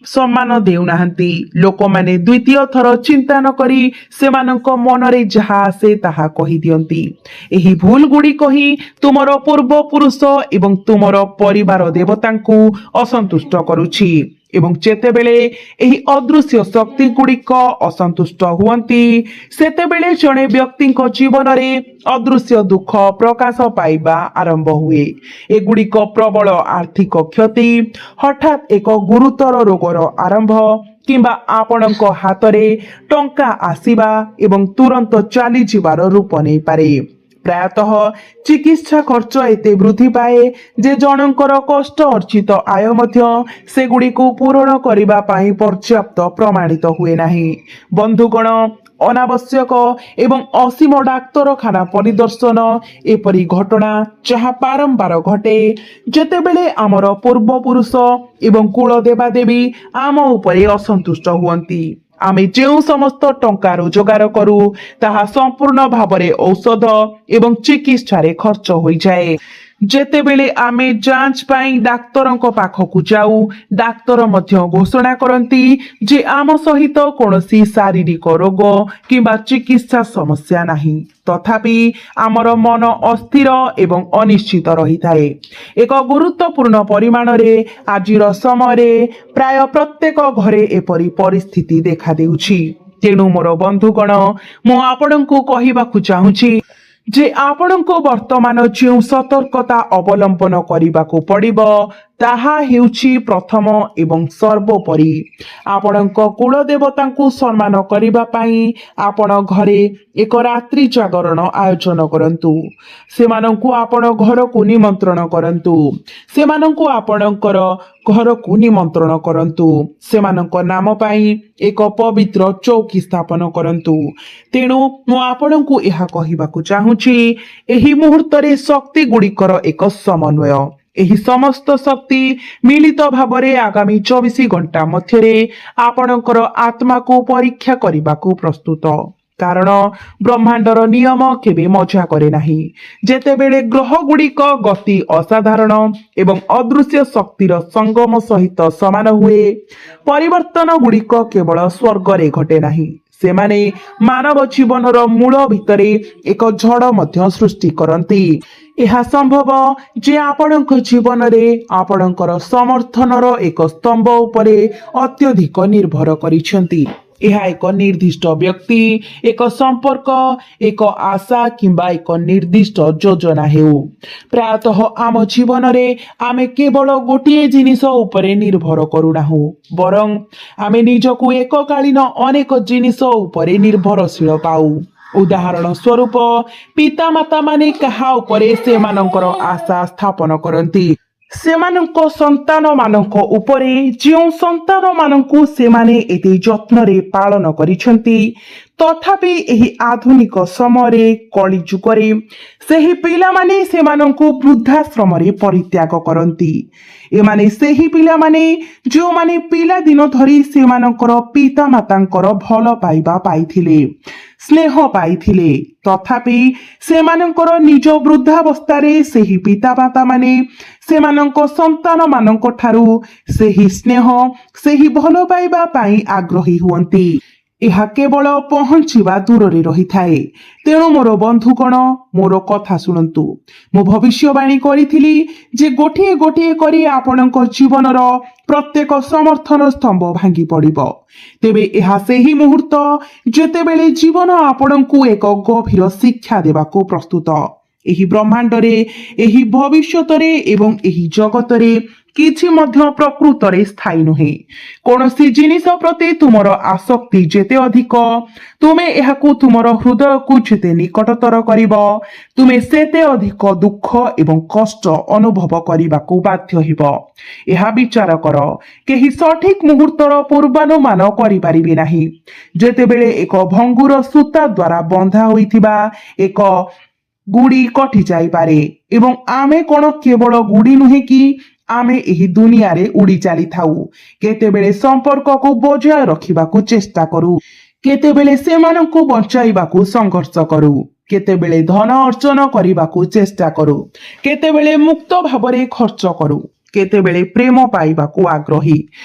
ସମ୍ମାନ ଦେଉନାହାନ୍ତି। ଲୋକମାନେ ଦ୍ୱିତୀୟ ଥର ଚିନ୍ତା ନ କରି ସେମାନଙ୍କ ମନରେ ଯାହା ଆସେ ତାହା କହିଦିଅନ୍ତି। ଏହି ଭୁଲ ଗୁଡ଼ିକ ହିଁ ତୁମର ପୂର୍ବପୁରୁଷ ଏବଂ ତୁମର ପରିବାର ଦେବତାଙ୍କୁ ଅସନ୍ତୁଷ୍ଟ କରୁଛି। ଏବଂ ଯେତେବେଳେ ଏହି ଅଦୃଶ୍ୟ ଶକ୍ତି ଗୁଡ଼ିକ ଅସନ୍ତୁଷ୍ଟ ହୁଅନ୍ତି ସେତେବେଳେ ଜଣେ ବ୍ୟକ୍ତିଙ୍କ ଜୀବନରେ ଅଦୃଶ୍ୟ ଦୁଃଖ ପ୍ରକାଶ ପାଇବା ଆରମ୍ଭ ହୁଏ। ଏଗୁଡ଼ିକ ପ୍ରବଳ ଆର୍ଥିକ କ୍ଷତି, ହଠାତ୍ ଏକ ଗୁରୁତର ରୋଗର ଆରମ୍ଭ, କିମ୍ବା ଆପଣଙ୍କ ହାତରେ ଟଙ୍କା ଆସିବା ଏବଂ ତୁରନ୍ତ ଚାଲିଯିବାର ରୂପ ନେଇପାରେ। ପ୍ରାୟତଃ ଚିକିତ୍ସା ଖର୍ଚ୍ଚ ଏତେ ବୃଦ୍ଧି ପାଏ ଯେ ଜଣଙ୍କର କଷ୍ଟ ଅର୍ଜିତ ଆୟ ମଧ୍ୟ ସେଗୁଡ଼ିକୁ ପୂରଣ କରିବା ପାଇଁ ପର୍ଯ୍ୟାପ୍ତ ପ୍ରମାଣିତ ହୁଏ ନାହିଁ। ବନ୍ଧୁଗଣ, ଅନାବଶ୍ୟକ ଏବଂ ଅସୀମ ଡାକ୍ତରଖାନା ପରିଦର୍ଶନ ଏପରି ଘଟଣା ଯାହା ବାରମ୍ବାର ଘଟେ ଯେତେବେଳେ ଆମର ପୂର୍ବପୁରୁଷ ଏବଂ କୁଳ ଦେବାଦେବୀ ଆମ ଉପରେ ଅସନ୍ତୁଷ୍ଟ ହୁଅନ୍ତି। ଆମେ ଯେଉଁ ସମସ୍ତ ଟଙ୍କା ରୋଜଗାର କରୁ ତାହା ସମ୍ପୂର୍ଣ୍ଣ ଭାବରେ ଔଷଧ ଏବଂ ଚିକିତ୍ସାରେ ଖର୍ଚ୍ଚ ହୋଇଯାଏ। ଯେତେବେଳେ ଆମେ ଯାଞ୍ଚ ପାଇଁ ଡାକ୍ତରଙ୍କ ପାଖକୁ ଯାଉ ଡାକ୍ତର ମଧ୍ୟ ଘୋଷଣା କରନ୍ତି ଯେ ଆମ ସହିତ କୌଣସି ଶାରୀରିକ ରୋଗ କିମ୍ବା ଚିକିତ୍ସା ସମସ୍ୟା ନାହିଁ। ତଥାପି ଆମର ମନ ଅସ୍ଥିର ଏବଂ ଅନିଶ୍ଚିତ ରହିଥାଏ। ଏକ ଗୁରୁତ୍ୱପୂର୍ଣ୍ଣ ପରିମାଣରେ ଆଜିର ସମୟରେ ପ୍ରାୟ ପ୍ରତ୍ୟେକ ଘରେ ଏପରି ପରିସ୍ଥିତି ଦେଖାଦେଉଛି। ତେଣୁ ମୋର ବନ୍ଧୁଗଣ, ମୁଁ ଆପଣଙ୍କୁ କହିବାକୁ ଚାହୁଁଛି ଯେ ଆପଣଙ୍କୁ ବର୍ତ୍ତମାନ ଯେଉଁ ସତର୍କତା ଅବଲମ୍ବନ କରିବାକୁ ପଡ଼ିବ ତାହା ହେଉଛି ପ୍ରଥମ ଏବଂ ସର୍ବୋପରି ଆପଣଙ୍କ କୁଳ ଦେବତାଙ୍କୁ ସମ୍ମାନ କରିବା ପାଇଁ ଆପଣ ଘରେ ଏକ ରାତ୍ରି ଜାଗରଣ ଆୟୋଜନ କରନ୍ତୁ। ସେମାନଙ୍କୁ ଆପଣ ଘରକୁ ନିମନ୍ତ୍ରଣ କରନ୍ତୁ। ସେମାନଙ୍କୁ ଆପଣଙ୍କର ଘରକୁ ନିମନ୍ତ୍ରଣ କରନ୍ତୁ। ସେମାନଙ୍କ ନାମ ପାଇଁ ଏକ ପବିତ୍ର ଚୌକି ସ୍ଥାପନ କରନ୍ତୁ। ତେଣୁ ମୁଁ ଆପଣଙ୍କୁ ଏହା କହିବାକୁ ଚାହୁଁଛି, ଏହି ମୁହୂର୍ତ୍ତରେ ଶକ୍ତି ଗୁଡ଼ିକର ଏକ ସମନ୍ୱୟ। ଏହି ସମସ୍ତ ଶକ୍ତି ମିଳିତ ଭାବରେ ଆଗାମୀ 24 ଘଣ୍ଟା ମଧ୍ୟରେ ଆପଣଙ୍କର ଆତ୍ମାକୁ ପରୀକ୍ଷା କରିବାକୁ ପ୍ରସ୍ତୁତ। କାରଣ ବ୍ରହ୍ମାଣ୍ଡର ନିୟମ କେବେ ମଜା କରେ ନାହିଁ। ଯେତେବେଳେ ଗ୍ରହ ଗୁଡ଼ିକ ଗତି ଅସାଧାରଣ ଏବଂ ଅଦୃଶ୍ୟ ଶକ୍ତିର ସଙ୍ଗମ ସହିତ ସମାନ ହୁଏ ପରିବର୍ତ୍ତନ ଗୁଡ଼ିକ କେବଳ ସ୍ୱର୍ଗରେ ଘଟେ ନାହିଁ, ସେମାନେ ମାନବ ଜୀବନର ମୂଳ ଭିତରେ ଏକ ଝଡ଼ ମଧ୍ୟ ସୃଷ୍ଟି କରନ୍ତି। ଏହା ସମ୍ଭବ ଯେ ଆପଣଙ୍କ ଜୀବନରେ ଆପଣଙ୍କର ସମର୍ଥନର ଏକ ସ୍ତମ୍ଭ ଉପରେ ଅତ୍ୟଧିକ ନିର୍ଭର କରିଛନ୍ତି। ଏହା ଏକ ନିର୍ଦ୍ଦିଷ୍ଟ ବ୍ୟକ୍ତି, ଏକ ସମ୍ପର୍କ, ଏକ ଆଶା କିମ୍ବା ଏକ ନିର୍ଦ୍ଦିଷ୍ଟ ଯୋଜନା ହେଉ। ପ୍ରାୟତଃ ଆମ ଜୀବନରେ ଆମେ କେବଳ ଗୋଟିଏ ଜିନିଷ ଉପରେ ନିର୍ଭର କରୁନାହୁଁ, ବରଂ ଆମେ ନିଜକୁ ଏକକାଳୀନ ଅନେକ ଜିନିଷ ଉପରେ ନିର୍ଭରଶୀଳ ପାଉ। ଉଦାହରଣ ସ୍ୱରୂପ, ପିତାମାତା ମାନେ କାହା ଉପରେ ସେମାନଙ୍କର ଆଶା ସ୍ଥାପନ କରନ୍ତି? ସେମାନଙ୍କ ସନ୍ତାନମାନଙ୍କ ଉପରେ, ଯେଉଁ ସନ୍ତାନମାନଙ୍କୁ ସେମାନେ ଏତେ ଯତ୍ନରେ ପାଳନ କରିଛନ୍ତି। ତଥାପି ଏହି ଆଧୁନିକ ସମୟରେ, କଳି ଯୁଗରେ ସେହି ପିଲାମାନେ ସେମାନଙ୍କୁ ବୃଦ୍ଧାଶ୍ରମରେ ପରିତ୍ୟାଗ କରନ୍ତି। ଏମାନେ ସେହି ପିଲାମାନେ ଯେଉଁମାନେ ପିଲାଦିନ ଧରି ସେମାନଙ୍କର ପିତାମାତାଙ୍କର ଭଲ ପାଇବା ପାଇଥିଲେ, ସ୍ନେହ ପାଇଥିଲେ। ତଥାପି ସେମାନଙ୍କର ନିଜ ବୃଦ୍ଧାବସ୍ଥାରେ ସେହି ପିତାମାତା ମାନେ ସେମାନଙ୍କ ସନ୍ତାନମାନଙ୍କ ଠାରୁ ସେହି ସ୍ନେହ, ସେହି ଭଲ ପାଇବା ପାଇଁ ଆଗ୍ରହୀ ହୁଅନ୍ତି। ଏହା କେବଳ ପହଞ୍ଚିବା ଦୂରରେ ରହିଥାଏ। ତେଣୁ ମୋର ବନ୍ଧୁଗଣ, ମୋର କଥା ଶୁଣନ୍ତୁ। ମୁଁ ଭବିଷ୍ୟବାଣୀ କରିଥିଲି ଯେ ଗୋଟିଏ ଗୋଟିଏ କରି ଆପଣଙ୍କ ଜୀବନର ପ୍ରତ୍ୟେକ ସମର୍ଥନ ସ୍ତମ୍ଭ ଭାଙ୍ଗି ପଡ଼ିବ। ତେବେ ଏହା ସେହି ମୁହୂର୍ତ୍ତ ଯେତେବେଳେ ଜୀବନ ଆପଣଙ୍କୁ ଏକ ଗଭୀର ଶିକ୍ଷା ଦେବାକୁ ପ୍ରସ୍ତୁତ। ଏହି ବ୍ରହ୍ମାଣ୍ଡରେ, ଏହି ଭବିଷ୍ୟତରେ ଏବଂ ଏହି ଜଗତରେ କିଛି ମଧ୍ୟ ପ୍ରକୃତରେ ସ୍ଥାୟୀ ନୁହେଁ। କୌଣସି ଜିନିଷ ପ୍ରତି ତୁମର ଆସକ୍ତି ଯେତେ ଅଧିକ, ତୁମେ ଏହାକୁ ତୁମର ହୃଦୟକୁ ଯେତେ ନିକଟତର କରିବ, ତୁମେ ସେତେ ଅଧିକ ଦୁଃଖ ଏବଂ କଷ୍ଟ ଅନୁଭବ କରିବାକୁ ବାଧ୍ୟ ହେବ। ଏହା ବିଚାର କର, କେହି ସଠିକ ମୁହୂର୍ତ୍ତର ପୂର୍ବାନୁମାନ କରିପାରିବେ ନାହିଁ। ଯେତେବେଳେ ଏକ ଭଙ୍ଗୁର ସୂତା ଦ୍ୱାରା ବନ୍ଧା ହୋଇଥିବା ଏକ ଗୁଡ଼ି କଟି ଯାଇପାରେ ଏବଂ ଆମେ କ'ଣ କେବଳ ଗୁଡ଼ି ନୁହେଁ କି ଆମେ ଏହି ଦୁନିଆରେ ଉଡ଼ି ଚାଲିଥାଉ। କେତେବେଳେ ସମ୍ପର୍କକୁ ବଜାୟ ରଖିବାକୁ ଚେଷ୍ଟା କରୁ, କେତେବେଳେ ସେମାନଙ୍କୁ ବଞ୍ଚାଇବାକୁ ସଂଘର୍ଷ କରୁ, କେତେବେଳେ ଧନ ଅର୍ଜନ କରିବାକୁ ଚେଷ୍ଟା କରୁ, କେତେବେଳେ ମୁକ୍ତ ଭାବରେ ଖର୍ଚ୍ଚ କରୁ। କେତେବେଳେ ପ୍ରେମ ପାଇବାକୁ ଆଗ୍ରହୀ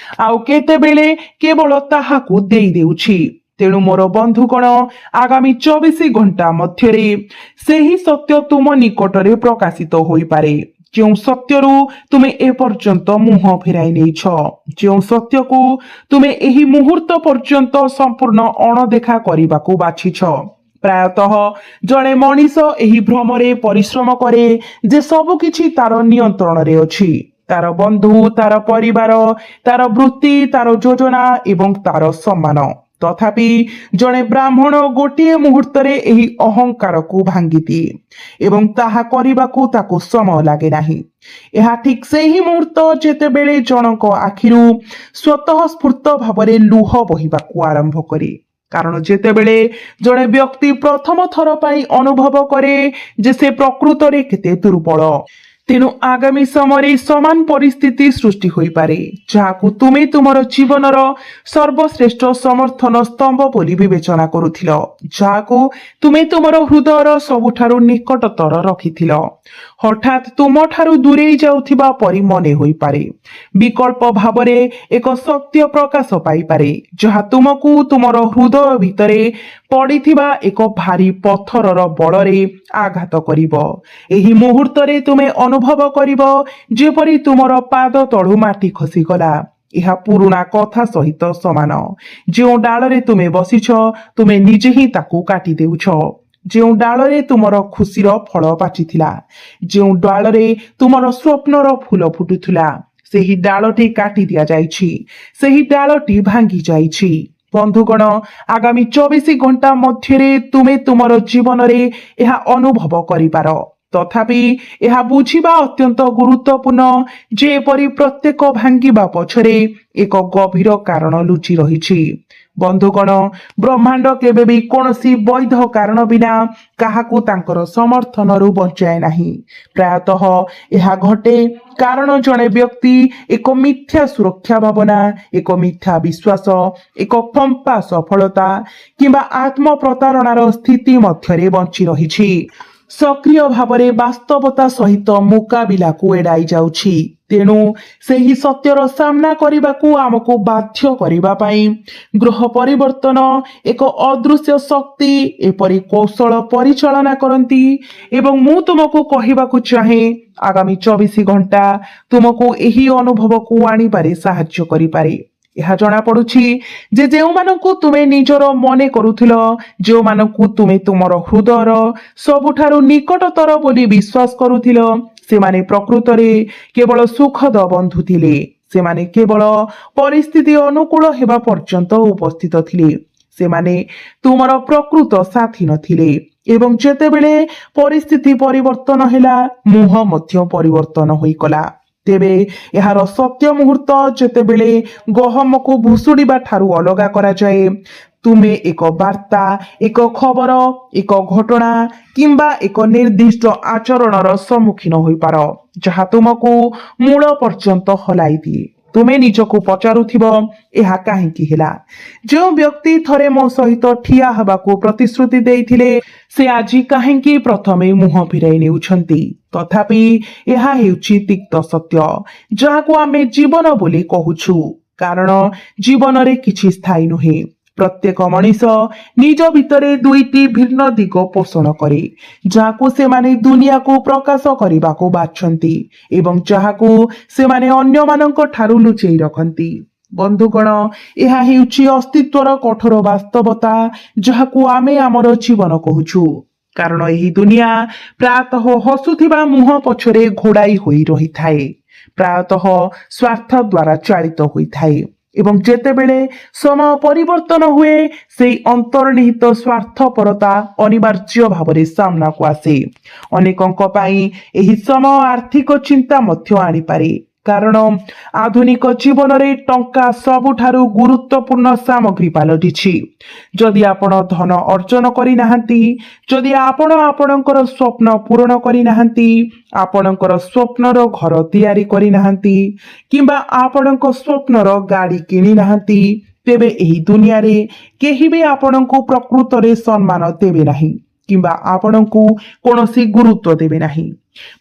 ଆଉ କେତେବେଳେ କେବଳ ତାହାକୁ ଦେଇ ଦେଉଛି। ତେଣୁ ମୋର ବନ୍ଧୁଗଣ, ଆଗାମୀ 24 ଘଣ୍ଟା ମଧ୍ୟରେ ସେହି ସତ୍ୟ ତୁମ ନିକଟରେ ପ୍ରକାଶିତ ହୋଇପାରେ ଯେଉଁ ସତ୍ୟରୁ ତୁମେ ଏପର୍ଯ୍ୟନ୍ତ ମୁହଁ ଫେରାଇ ନେଇଛ, ଯେଉଁ ସତ୍ୟକୁ ତୁମେ ଏହି ମୁହୂର୍ତ୍ତ ପର୍ଯ୍ୟନ୍ତ ସମ୍ପୂର୍ଣ୍ଣ ଅଣଦେଖା କରିବାକୁ ବାଛିଛ। ପ୍ରାୟତଃ ଜଣେ ମଣିଷ ଏହି ଭ୍ରମରେ ପରିଶ୍ରମ କରେ ଯେ ସବୁକିଛି ତାର ନିୟନ୍ତ୍ରଣରେ ଅଛି, ତାର ବନ୍ଧୁ, ତାର ପରିବାର, ତାର ବୃତ୍ତି, ତାର ଯୋଜନା ଏବଂ ତାର ସମ୍ମାନ। ତଥାପି ଜଣେ ବ୍ରାହ୍ମଣ ଗୋଟିଏ ମୁହୂର୍ତ୍ତରେ ଏହି ଅହଙ୍କାରକୁ ଭାଙ୍ଗିଦିଏ ଏବଂ ତାହା କରିବାକୁ ତାକୁ ସମୟ ଲାଗେ ନାହିଁ। ଏହା ଠିକ୍ ସେହି ମୁହୂର୍ତ୍ତ ଯେତେବେଳେ ଜଣଙ୍କ ଆଖିରୁ ସ୍ୱତଃସ୍ଫୂର୍ତ୍ତ ଭାବରେ ଲୁହ ବହିବାକୁ ଆରମ୍ଭ କରେ। କାରଣ ଯେତେବେଳେ ଜଣେ ବ୍ୟକ୍ତି ପ୍ରଥମ ଥର ପାଇଁ ଅନୁଭବ କରେ ଯେ ସେ ପ୍ରକୃତରେ କେତେ ଦୁର୍ବଳ, ତେଣୁ ଆଗାମୀ ସମୟରେ ସମାନ ପରିସ୍ଥିତି ସୃଷ୍ଟି ହୋଇପାରେ ଯାହାକୁ ତୁମେ ତୁମର ଜୀବନର ସର୍ବଶ୍ରେଷ୍ଠ ସମର୍ଥନ ସ୍ତମ୍ଭ ବୋଲି ବିବେଚନା କରୁଥିଲ, ଯାହାକୁ ତୁମେ ତୁମର ହୃଦୟର ସବୁଠାରୁ ନିକଟତର ରଖିଥିଲ, ହଠାତ୍ ତୁମଠାରୁ ଦୂରେଇ ଯାଉଥିବା ପରି ମନେ ହୋଇପାରେ। ବିକଳ୍ପ ଭାବରେ ଏକ ସତ୍ୟ ପ୍ରକାଶ ପାଇପାରେ ଯାହା ତୁମକୁ ତୁମର ହୃଦୟ ଭିତରେ ପଡ଼ିଥିବା ଏକ ଭାରି ପଥରର ବଳରେ ଆଘାତ କରିବ। ଏହି ମୁହୂର୍ତ୍ତରେ ତୁମେ ଅନୁଭବ କରିବ ଯେପରି ତୁମର ପାଦ ତଳୁ ମାଟି ଖସିଗଲା। ଏହା ପୁରୁଣା କଥା ସହିତ ସମାନ। ଯେଉଁ ଡାଳରେ ତୁମେ ବସିଛ, ତୁମେ ନିଜେ ହିଁ ତାକୁ କାଟି ଦେଉଛ। ଯେଉଁ ଡାଳରେ ତୁମର ଖୁସିର ଫଳ ପାଚିଥିଲା, ଯେଉଁ ଡାଳରେ ତୁମର ସ୍ୱପ୍ନର ଫୁଲ ଫୁଟୁଥିଲା, ସେହି ଡାଳଟି କାଟି ଦିଆଯାଇଛି, ସେହି ଡାଳଟି ଭାଙ୍ଗି ଯାଇଛି। ବନ୍ଧୁଗଣ, ଆଗାମୀ 24 ଘଣ୍ଟା ମଧ୍ୟରେ ତୁମେ ତୁମର ଜୀବନରେ ଏହା ଅନୁଭବ କରିପାର। ତଥାପି ଏହା ବୁଝିବା ଅତ୍ୟନ୍ତ ଗୁରୁତ୍ୱପୂର୍ଣ୍ଣ ଯେ ଏପରି ପ୍ରତ୍ୟେକ ଭାଙ୍ଗିବା ପଛରେ ଏକ ଗଭୀର କାରଣ ଲୁଚି ରହିଛି। ବନ୍ଧୁଗଣ, ବ୍ରହ୍ମାଣ୍ଡ କେବେ ବି କୌଣସି ବୈଧ କାରଣ ବିନା କାହାକୁ ତାଙ୍କର ସମର୍ଥନରୁ ବଞ୍ଚାଏ ନାହିଁ। ପ୍ରାୟତଃ ଏହା ଘଟେ କାରଣ ଜଣେ ବ୍ୟକ୍ତି ଏକ ମିଥ୍ୟା ସୁରକ୍ଷା ଭାବନା, ଏକ ମିଥ୍ୟା ବିଶ୍ୱାସ, ଏକ ଫମ୍ପା ସଫଳତା କିମ୍ବା ଆତ୍ମ ପ୍ରତାରଣାର ସ୍ଥିତି ମଧ୍ୟରେ ବଞ୍ଚି ରହିଛି। ସକ୍ରିୟ ଭାବରେ ବାସ୍ତବତା ସହିତ ମୁକାବିଲାକୁ ଏଡ଼ାଇ ଯାଉଛି। ତେଣୁ ସେହି ସତ୍ୟର ସାମ୍ନା କରିବାକୁ ଆମକୁ ବାଧ୍ୟ କରିବା ପାଇଁ ଗ୍ରହ ପରିବର୍ତ୍ତନ, ଏକ ଅଦୃଶ୍ୟ ଶକ୍ତି ଏପରି କୌଶଳ ପରିଚାଳନା କରନ୍ତି। ଏବଂ ମୁଁ ତୁମକୁ କହିବାକୁ ଚାହେଁ, ଆଗାମୀ 24 ଘଣ୍ଟା ତୁମକୁ ଏହି ଅନୁଭବକୁ ଆଣିବାରେ ସାହାଯ୍ୟ କରିପାରେ। ଏହା ଜଣାପଡୁଛି ଯେ ଯେଉଁମାନଙ୍କୁ ତୁମେ ନିଜର ମନେ କରୁଥିଲ, ଯେଉଁମାନଙ୍କୁ ତୁମେ ତୁମର ହୃଦୟର ସବୁଠାରୁ ନିକଟତର ବୋଲି ବିଶ୍ୱାସ କରୁଥିଲ, ସେମାନେ ପ୍ରକୃତରେ କେବଳ ସୁଖଦ ବନ୍ଧୁ ଥିଲେ। ସେମାନେ କେବଳ ପରିସ୍ଥିତି ଅନୁକୂଳ ହେବା ପର୍ଯ୍ୟନ୍ତ ଉପସ୍ଥିତ ଥିଲେ। ସେମାନେ ତୁମର ପ୍ରକୃତ ସାଥୀ ନଥିଲେ। ଏବଂ ଯେତେବେଳେ ପରିସ୍ଥିତି ପରିବର୍ତ୍ତନ ହେଲା, ମୁହଁ ମଧ୍ୟ ପରିବର୍ତ୍ତନ ହୋଇଗଲା। ତେବେ ଏହାର ସତ୍ୟ ମୁହୂର୍ତ୍ତ ଯେତେବେଳେ ଗହମକୁ ଭୁଷୁଡ଼ିବା ଠାରୁ ଅଲଗା କରାଯାଏ, ତୁମେ ଏକ ବାର୍ତ୍ତା, ଏକ ଖବର, ଏକ ଘଟଣା କିମ୍ବା ଏକ ନିର୍ଦ୍ଦିଷ୍ଟ ଆଚରଣର ସମ୍ମୁଖୀନ ହୋଇପାର ଯାହା ତୁମକୁ ମୂଳ ପର୍ଯ୍ୟନ୍ତ ହଲାଇ ଦିଏ। ତୁମେ ନିଜକୁ ପଚାରୁଥିବ, ଏହା କାହିଁକି ହେଲା? ଯେଉଁ ବ୍ୟକ୍ତି ଥରେ ମୋ ସହିତ ଠିଆ ହେବାକୁ ପ୍ରତିଶ୍ରୁତି ଦେଇଥିଲେ, ସେ ଆଜି କାହିଁକି ପ୍ରଥମେ ମୁହଁ ଫେରାଇ ନେଉଛନ୍ତି? ତଥାପି ଏହା ହେଉଛି ତିକ୍ତ ସତ୍ୟ ଯାହାକୁ ଆମେ ଜୀବନ ବୋଲି କହୁଛୁ। କାରଣ ଜୀବନରେ କିଛି ସ୍ଥାୟୀ ନୁହେଁ। ପ୍ରତ୍ୟେକ ମଣିଷ ନିଜ ଭିତରେ ଦୁଇଟି ଭିନ୍ନ ଦିଗ ପୋଷଣ କରେ, ଯାହାକୁ ସେମାନେ ଦୁନିଆକୁ ପ୍ରକାଶ କରିବାକୁ ବାଛନ୍ତି ଏବଂ ଯାହାକୁ ସେମାନେ ଅନ୍ୟମାନଙ୍କ ଠାରୁ ଲୁଚେଇ ରଖନ୍ତି। ବନ୍ଧୁଗଣ, ଏହା ହେଉଛି ଅସ୍ତିତ୍ୱର କଠୋର ବାସ୍ତବତା ଯାହାକୁ ଆମେ ଆମର ଜୀବନ କହୁଛୁ। କାରଣ ଏହି ଦୁନିଆ ପ୍ରାୟତଃ ହସୁଥିବା ମୁହଁ ପଛରେ ଘୋଡ଼ାଇ ହୋଇ ରହିଥାଏ, ପ୍ରାୟତଃ ସ୍ୱାର୍ଥ ଦ୍ୱାରା ଚାଳିତ ହୋଇଥାଏ। ଏବଂ ଯେତେବେଳେ ସମୟ ପରିବର୍ତ୍ତନ ହୁଏ, ସେହି ଅନ୍ତର୍ନିହିତ ସ୍ୱାର୍ଥପରତା ଅନିବାର୍ଯ୍ୟ ଭାବରେ ସାମ୍ନାକୁ ଆସେ। ଅନେକଙ୍କ ପାଇଁ ଏହି ସମୟ ଆର୍ଥିକ ଚିନ୍ତା ମଧ୍ୟ ଆଣିପାରେ। କାରଣ ଆଧୁନିକ ଜୀବନରେ ଟଙ୍କା ସବୁଠାରୁ ଗୁରୁତ୍ୱପୂର୍ଣ୍ଣ ସାମଗ୍ରୀ ପାଲଟିଛି। ଯଦି ଆପଣ ଧନ ଅର୍ଜନ କରିନାହାନ୍ତି, ଯଦି ଆପଣ ଆପଣଙ୍କର ସ୍ୱପ୍ନ ପୂରଣ କରିନାହାନ୍ତି, ଆପଣଙ୍କର ସ୍ୱପ୍ନର ଘର ତିଆରି କରିନାହାନ୍ତି କିମ୍ବା ଆପଣଙ୍କ ସ୍ୱପ୍ନର ଗାଡ଼ି କିଣିନାହାନ୍ତି, ତେବେ ଏହି ଦୁନିଆରେ କେହି ବି ଆପଣଙ୍କୁ ପ୍ରକୃତରେ ସମ୍ମାନ ଦେବେ ନାହିଁ କିମ୍ବା ଆପଣଙ୍କୁ କୌଣସି ଗୁରୁତ୍ୱ ଦେବେ ନାହିଁ।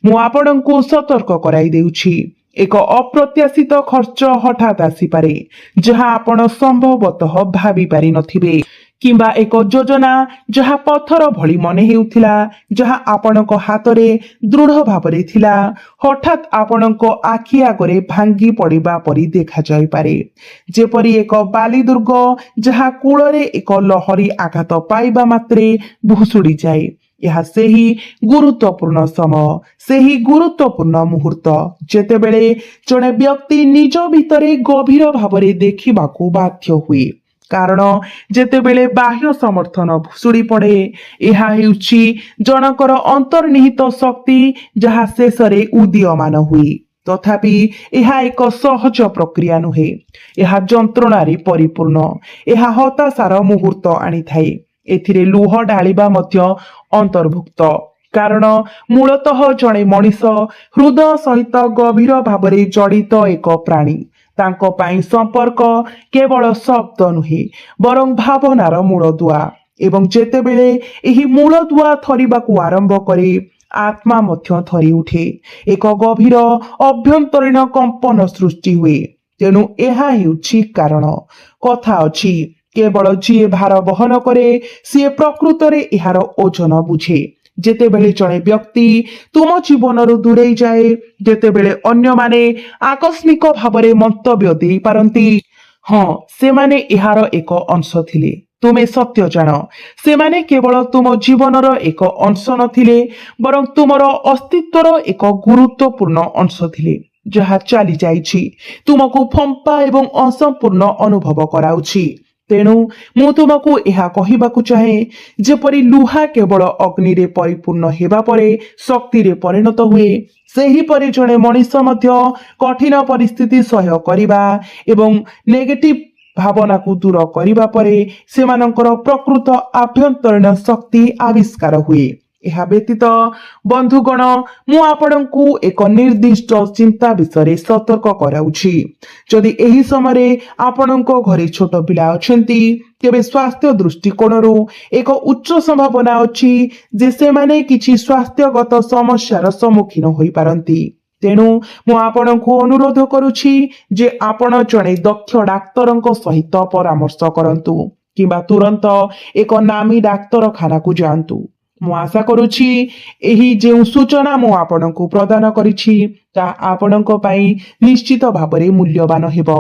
ମୁଁ ଆପଣଙ୍କୁ ସତର୍କ କରାଇ ଦେଉଛି, ଏକ ଅପ୍ରତ୍ୟାଶିତ ଖର୍ଚ୍ଚ ହଠାତ୍ ଆସିପାରେ ଯାହା ଆପଣ ସମ୍ଭବତଃ ଭାବି ପାରିନଥିବେ କିମ୍ବା ଏକ ଯୋଜନା ଯାହା ପଥର ଭଳି ମନେ ହେଉଥିଲା ଯାହା ଆପଣଙ୍କ ହାତରେ ଦୃଢ ଭାବରେ ଥିଲା ହଠାତ୍ ଆପଣଙ୍କ ଆଖି ଆଗରେ ଭାଙ୍ଗି ପଡିବା ପରି ଦେଖାଯାଇପାରେ ଯେପରି ଏକ ବାଲି ଦୁର୍ଗ ଯାହା କୂଳରେ ଏକ ଲହରୀ ଆଘାତ ପାଇବା ମାତ୍ରେ ଭୁଷୁଡି ଯାଏ ଏହା ସେହି ଗୁରୁତ୍ୱପୂର୍ଣ୍ଣ ସମୟ ସେହି ଗୁରୁତ୍ୱପୂର୍ଣ୍ଣ ମୁହୂର୍ତ୍ତ ଯେତେବେଳେ ଜଣେ ବ୍ୟକ୍ତି ନିଜ ଭିତରେ ଗଭୀର ଭାବରେ ଦେଖିବାକୁ ବାଧ୍ୟ ହୁଏ କାରଣ ଯେତେବେଳେ ବାହ୍ୟ ସମର୍ଥନ ଭୁଷୁଡି ପଡେ ଏହା ହେଉଛି ଜଣଙ୍କର ଅନ୍ତର୍ନିହିତ ଶକ୍ତି ଯାହା ଶେଷରେ ଉଦୀୟମାନ ହୁଏ ତଥାପି ଏହା ଏକ ସହଜ ପ୍ରକ୍ରିୟା ନୁହେଁ ଏହା ଯନ୍ତ୍ରଣାରେ ପରିପୂର୍ଣ୍ଣ ଏହା ହତାଶାର ମୁହୂର୍ତ୍ତ ଆଣିଥାଏ ଏଥିରେ ଲୁହ ଢାଳିବା ମଧ୍ୟ ଅନ୍ତର୍ଭୁକ୍ତ କାରଣ ମୂଳତଃ ଜଣେ ମଣିଷ ହୃଦୟ ସହିତ ଗଭୀର ଭାବରେ ଜଡ଼ିତ ଏକ ପ୍ରାଣୀ ତାଙ୍କ ପାଇଁ ସମ୍ପର୍କ କେବଳ ଶବ୍ଦ ନୁହେଁ ବରଂ ଭାବନାର ମୂଳଦୁଆ ଏବଂ ଯେତେବେଳେ ଏହି ମୂଳଦୁଆ ଥରିବାକୁ ଆରମ୍ଭ କରେ ଆତ୍ମା ମଧ୍ୟ ଥରି ଉଠେ ଏକ ଗଭୀର ଅଭ୍ୟନ୍ତରୀଣ କମ୍ପନ ସୃଷ୍ଟି ହୁଏ ତେଣୁ ଏହା ହେଉଛି କାରଣ କଥା ଅଛି କେବଳ ଯିଏ ଭାର ବହନ କରେ ସିଏ ପ୍ରକୃତରେ ଏହାର ଓଜନ ବୁଝେ ଯେତେବେଳେ ଜଣେ ବ୍ୟକ୍ତି ତୁମ ଜୀବନରୁ ଦୂରେଇ ଯାଏ ଯେତେବେଳେ ଅନ୍ୟମାନେ ଆକସ୍ମିକ ଭାବରେ ମନ୍ତବ୍ୟ ଦେଇପାରନ୍ତି ହଁ ସେମାନେ ଏହାର ଏକ ଅଂଶ ଥିଲେ ତୁମେ ସତ୍ୟ ଜାଣ ସେମାନେ କେବଳ ତୁମ ଜୀବନର ଏକ ଅଂଶ ନଥିଲେ ବରଂ ତୁମର ଅସ୍ତିତ୍ୱର ଏକ ଗୁରୁତ୍ୱପୂର୍ଣ୍ଣ ଅଂଶ ଥିଲେ ଯାହା ଚାଲି ଯାଇଛି ତୁମକୁ ଫମ୍ପା ଏବଂ ଅସମ୍ପୂର୍ଣ୍ଣ ଅନୁଭବ କରାଉଛି ତେଣୁ ମୁଁ ତୁମକୁ ଏହା କହିବାକୁ ଚାହେଁ ଯେପରି ଲୁହା କେବଳ ଅଗ୍ନିରେ ପରିପୂର୍ଣ୍ଣ ହେବା ପରେ ଶକ୍ତିରେ ପରିଣତ ହୁଏ ସେହିପରି ଜଣେ ମଣିଷ ମଧ୍ୟ କଠିନ ପରିସ୍ଥିତି ସହ୍ୟ କରିବା ଏବଂ ନେଗେଟିଭ ଭାବନାକୁ ଦୂର କରିବା ପରେ ସେମାନଙ୍କର ପ୍ରକୃତ ଆଭ୍ୟନ୍ତରୀଣ ଶକ୍ତି ଆବିଷ୍କାର ହୁଏ ଏହା ବ୍ୟତୀତ ବନ୍ଧୁଗଣ ମୁଁ ଆପଣଙ୍କୁ ଏକ ନିର୍ଦ୍ଦିଷ୍ଟ ଚିନ୍ତା ବିଷୟରେ ସତର୍କ କରାଉଛି ଯଦି ଏହି ସମୟରେ ଆପଣଙ୍କ ଘରେ ଛୋଟ ପିଲା ଅଛନ୍ତି ତେବେ ସ୍ୱାସ୍ଥ୍ୟ ଦୃଷ୍ଟିକୋଣରୁ ଏକ ଉଚ୍ଚ ସମ୍ଭାବନା ଅଛି ଯେ ସେମାନେ କିଛି ସ୍ୱାସ୍ଥ୍ୟଗତ ସମସ୍ୟାର ସମ୍ମୁଖୀନ ହୋଇପାରନ୍ତି ତେଣୁ ମୁଁ ଆପଣଙ୍କୁ ଅନୁରୋଧ କରୁଛି ଯେ ଆପଣ ଜଣେ ଦକ୍ଷ ଡାକ୍ତରଙ୍କ ସହିତ ପରାମର୍ଶ କରନ୍ତୁ କିମ୍ବା ତୁରନ୍ତ ଏକ ନାମୀ ଡାକ୍ତରଖାନାକୁ ଯାଆନ୍ତୁ ମୁଁ ଆଶା କରୁଛି ଏହି ଯେଉଁ ସୂଚନା ମୁଁ ଆପଣଙ୍କୁ ପ୍ରଦାନ କରିଛି ତାହା ଆପଣଙ୍କ ପାଇଁ ନିଶ୍ଚିତ ଭାବରେ ମୂଲ୍ୟବାନ ହେବ